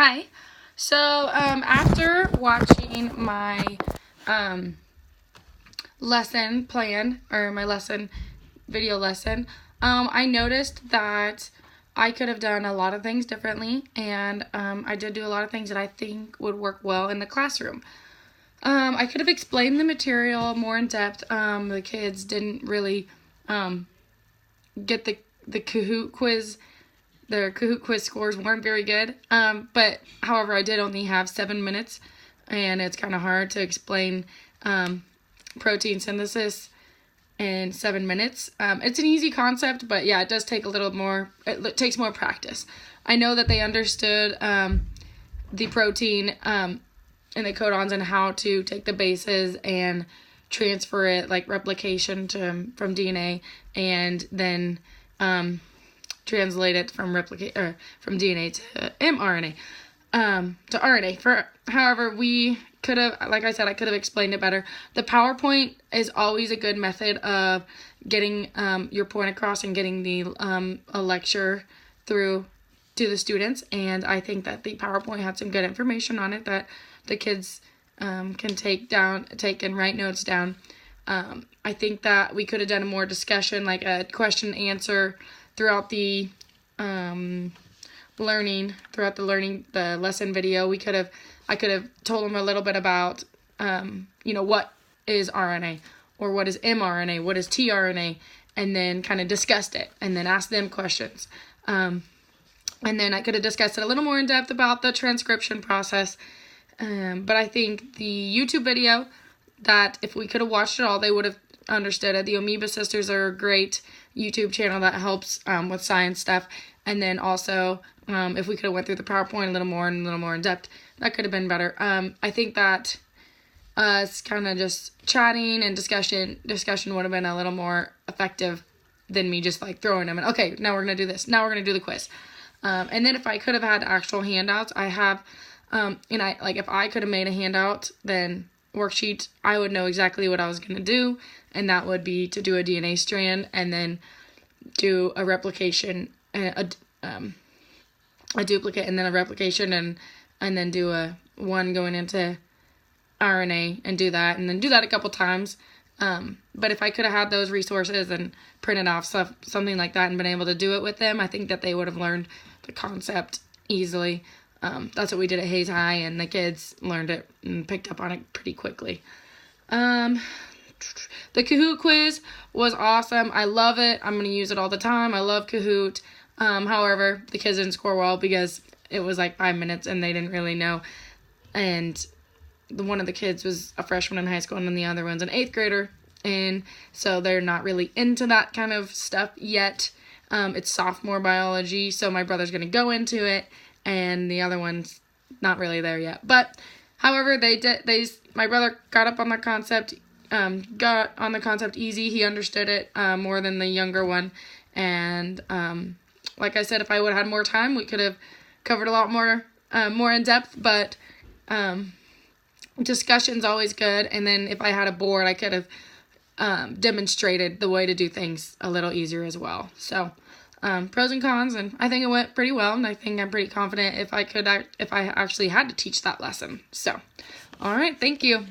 Hi. So, after watching my lesson plan, or my video lesson, I noticed that I could have done a lot of things differently, and I did do a lot of things that I think would work well in the classroom. I could have explained the material more in depth. The kids didn't really get the Kahoot quiz. Their Kahoot quiz scores weren't very good. But however, I did only have 7 minutes, and it's kind of hard to explain protein synthesis in 7 minutes. It's an easy concept, but yeah, it does take a little more. It takes more practice. I know that they understood the protein and the codons and how to take the bases and transfer it, like replication from DNA, and then translate it from DNA to mRNA to RNA. However, we could have, like I said, I could have explained it better. The PowerPoint is always a good method of getting your point across and getting a lecture through to the students. And I think that the PowerPoint had some good information on it that the kids can take and write notes down. I think that we could have done a more discussion, like a question and answer throughout the the lesson video. I could have told them a little bit about what is RNA, or what is mRNA, what is tRNA, and then kind of discussed it and then asked them questions. And then I could have discussed it a little more in depth about the transcription process. But I think the YouTube video, that if we could have watched it all, they would have understood it. The Amoeba Sisters are a great YouTube channel that helps with science stuff. And then also, if we could have went through the PowerPoint a little more in depth, that could have been better. I think that us kind of just chatting and discussion would have been a little more effective than me just like throwing them in. Okay, now we're going to do this. Now we're going to do the quiz. And then if I could have had actual handouts, I have, if I could have made a handout, then worksheet, I would know exactly what I was going to do, and that would be to do a DNA strand and then do a replication, a duplicate, and then a replication, and then do a one going into RNA and do that, and then do that a couple times. But if I could have had those resources and printed off something like that and been able to do it with them, I think that they would have learned the concept easily. That's what we did at Hayes High, and the kids learned it and picked up on it pretty quickly. The Kahoot quiz was awesome. I love it. I'm going to use it all the time. I love Kahoot. However, the kids didn't score well because it was like 5 minutes and they didn't really know. And one of the kids was a freshman in high school, and then the other one's an 8th grader. And so they're not really into that kind of stuff yet. It's sophomore biology, so my brother's going to go into it, and the other one's not really there yet. But, however, my brother got up on the concept, easy. He understood it more than the younger one. And like I said, if I would have had more time, we could have covered a lot more in depth. But discussion's always good. And then if I had a board, I could have demonstrated the way to do things a little easier as well. So pros and cons, and I think it went pretty well, and I think I'm pretty confident if I actually had to teach that lesson. So, all right, thank you.